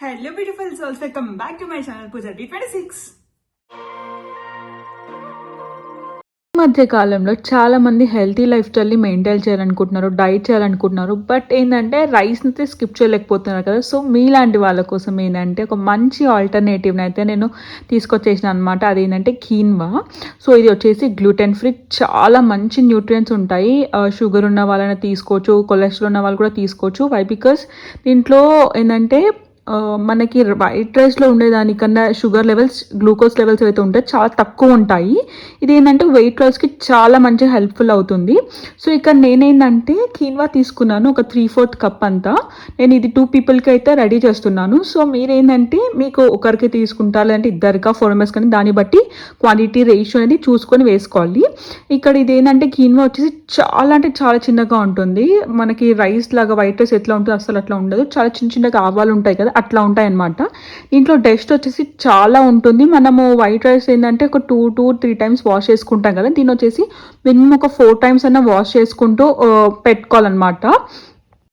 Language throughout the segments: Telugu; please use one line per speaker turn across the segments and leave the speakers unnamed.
Hello beautiful souls, welcome back to my channel Pooja D26.
మధ్య కాలంలో చాలా మంది హెల్తీ లైఫ్ స్టైల్ని మెయింటైన్ చేయాలనుకుంటున్నారు, డైట్ చేయాలనుకుంటున్నారు. బట్ ఏంటంటే రైస్ని అయితే స్కిప్ చేయలేకపోతున్నారు కదా. సో మీలాంటి వాళ్ళ కోసం ఏంటంటే ఒక మంచి ఆల్టర్నేటివ్ని అయితే నేను తీసుకొచ్చేసిన అనమాట. అదేంటంటే కీన్వా. సో ఇది వచ్చేసి గ్లూటెన్ ఫ్రీ, చాలా మంచి న్యూట్రియంట్స్ ఉంటాయి. షుగర్ ఉన్న వాళ్ళని తీసుకోవచ్చు, కొలెస్ట్రాల్ ఉన్న వాళ్ళు కూడా తీసుకోవచ్చు. వై బికాస్ దీంట్లో ఏంటంటే మనకి వైట్ రైస్లో ఉండేదానికన్నా షుగర్ లెవెల్స్, గ్లూకోజ్ లెవెల్స్ అయితే ఉంటాయి చాలా తక్కువ ఉంటాయి. ఇది ఏంటంటే వెయిట్ లాస్కి చాలా మంచిగా హెల్ప్ఫుల్ అవుతుంది. సో ఇక్కడ నేనేంటంటే కీన్వా తీసుకున్నాను, ఒక 3/4 కప్ అంతా. నేను ఇది 2 పీపుల్కి అయితే రెడీ చేస్తున్నాను. సో మీరేంటంటే మీకు ఒకరికి తీసుకుంటారు, లేదంటే ఇద్దరికా 4 మెంబర్స్ కానీ దాన్ని బట్టి క్వాంటిటీ రేషియో అనేది చూసుకొని వేసుకోవాలి. ఇక్కడ ఇది ఏంటంటే కీన్వా వచ్చేసి చాలా అంటే చాలా చిన్నగా ఉంటుంది. మనకి రైస్ లాగా వైట్ రైస్ ఎట్లా ఉంటుందో అసలు అట్లా ఉండదు. చాలా చిన్న చిన్నగా ఆవాలు ఉంటాయి కదా, అట్లా ఉంటాయి అన్నమాట. దీంట్లో డస్ట్ వచ్చేసి చాలా ఉంటుంది. మనము వైట్ రైస్ ఏంటంటే ఒక 2 to 3 టైమ్స్ వాష్ చేసుకుంటాం కదా, దీన్ని వచ్చేసి మినిమం ఒక 4 టైమ్స్ అన్న వాష్ చేసుకుంటూ పెట్టుకోవాలన్నమాట.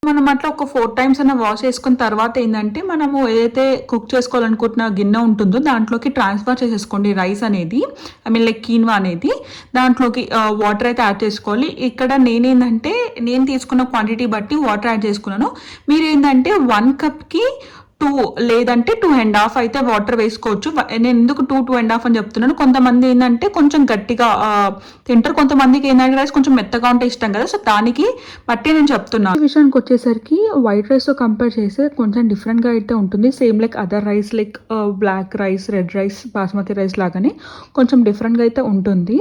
మనం అట్లా ఒక 4 టైమ్స్ అన్న వాష్ చేసుకున్న తర్వాత ఏంటంటే మనము ఏదైతే కుక్ చేసుకోవాలనుకుంటున్న గిన్నె ఉంటుందో దాంట్లోకి ట్రాన్స్ఫర్ చేసేసుకోండి రైస్ అనేది, ఐ మీన్ లైక్ కీన్వా అనేది. దాంట్లోకి వాటర్ అయితే యాడ్ చేసుకోవాలి. ఇక్కడ నేను తీసుకున్న క్వాంటిటీ బట్టి వాటర్ యాడ్ చేసుకున్నాను. మీరు ఏంటంటే 1 కప్కి 2 లేదంటే 2.5 అయితే వాటర్ వేసుకోవచ్చు. నేను ఎందుకు 2.5 అని చెప్తున్నాను, కొంతమంది ఏంటంటే కొంచెం గట్టిగా తింటారు, కొంతమందికి ఏంటంటే రైస్ కొంచెం మెత్తగా ఉంటే ఇష్టం కదా. సో దానికి బట్టి నేను చెప్తున్నాను. ఈ విషయానికి వచ్చేసరికి వైట్ రైస్తో కంపేర్ చేస్తే కొంచెం డిఫరెంట్గా అయితే ఉంటుంది. Same like other rice like black rice, red rice, basmati rice లాగానే కొంచెం డిఫరెంట్గా అయితే ఉంటుంది.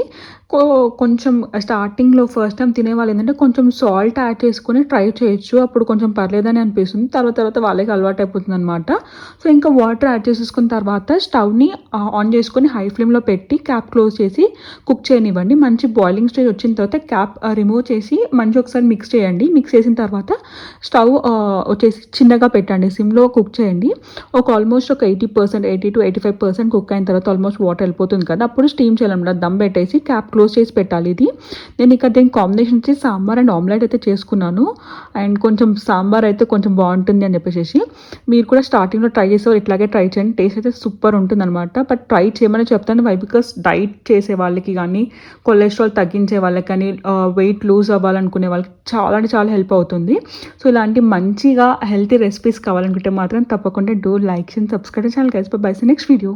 కొంచెం స్టార్టింగ్లో ఫస్ట్ టైం తినేవాళ్ళు ఏంటంటే కొంచెం సాల్ట్ యాడ్ చేసుకుని ట్రై చేయొచ్చు, అప్పుడు కొంచెం పర్లేదని అనిపిస్తుంది. తర్వాత వాళ్ళకి అలవాటు అయిపోతుంది అనమాట. సో ఇంకా వాటర్ యాడ్ చేసేసుకున్న తర్వాత స్టవ్ని ఆన్ చేసుకొని హై ఫ్లేమ్లో పెట్టి క్యాప్ క్లోజ్ చేసి కుక్ చేయనివ్వండి. మంచి బాయిలింగ్ స్టేజ్ వచ్చిన తర్వాత క్యాప్ రిమూవ్ చేసి మంచి ఒకసారి మిక్స్ చేయండి. మిక్స్ చేసిన తర్వాత స్టవ్ వచ్చేసి చిన్నగా పెట్టండి, సిమ్లో కుక్ చేయండి. ఆల్మోస్ట్ ఒక 80% to 85% కుక్ అయిన తర్వాత ఆల్మోస్ట్ వాటర్ వెళ్ళిపోతుంది కదా, అప్పుడు స్టీమ్ చేయాలన్నమాట. దమ్ పెట్టేసి క్యాప్ క్లోజ్ చేసి పెట్టాలి. ఇది నేను ఇక్కడ దీని కాంబినేషన్ వచ్చి సాంబార్ అండ్ ఆమ్లెట్ అయితే చేసుకున్నాను. అండ్ కొంచెం సాంబార్ అయితే కొంచెం బాగుంటుంది అని చెప్పేసి మీరు కూడా స్టార్టింగ్లో ట్రై చేసేవారు ఇట్లాగే ట్రై చేయండి. టేస్ట్ అయితే సూపర్ ఉంటుంది అనమాట. బట్ ట్రై చేయమని చెప్తాను. వై బికాస్ డైట్ చేసే వాళ్ళకి కానీ, కొలెస్ట్రాల్ తగ్గించే వాళ్ళకి కానీ, వెయిట్ లూజ్ అవ్వాలనుకునే వాళ్ళకి చాలా అంటే చాలా హెల్ప్ అవుతుంది. సో ఇలాంటి మంచిగా హెల్తీ రెసిపీస్ కావాలనుకుంటే మాత్రం తప్పకుండా do like and subscribe channel guys. By next video.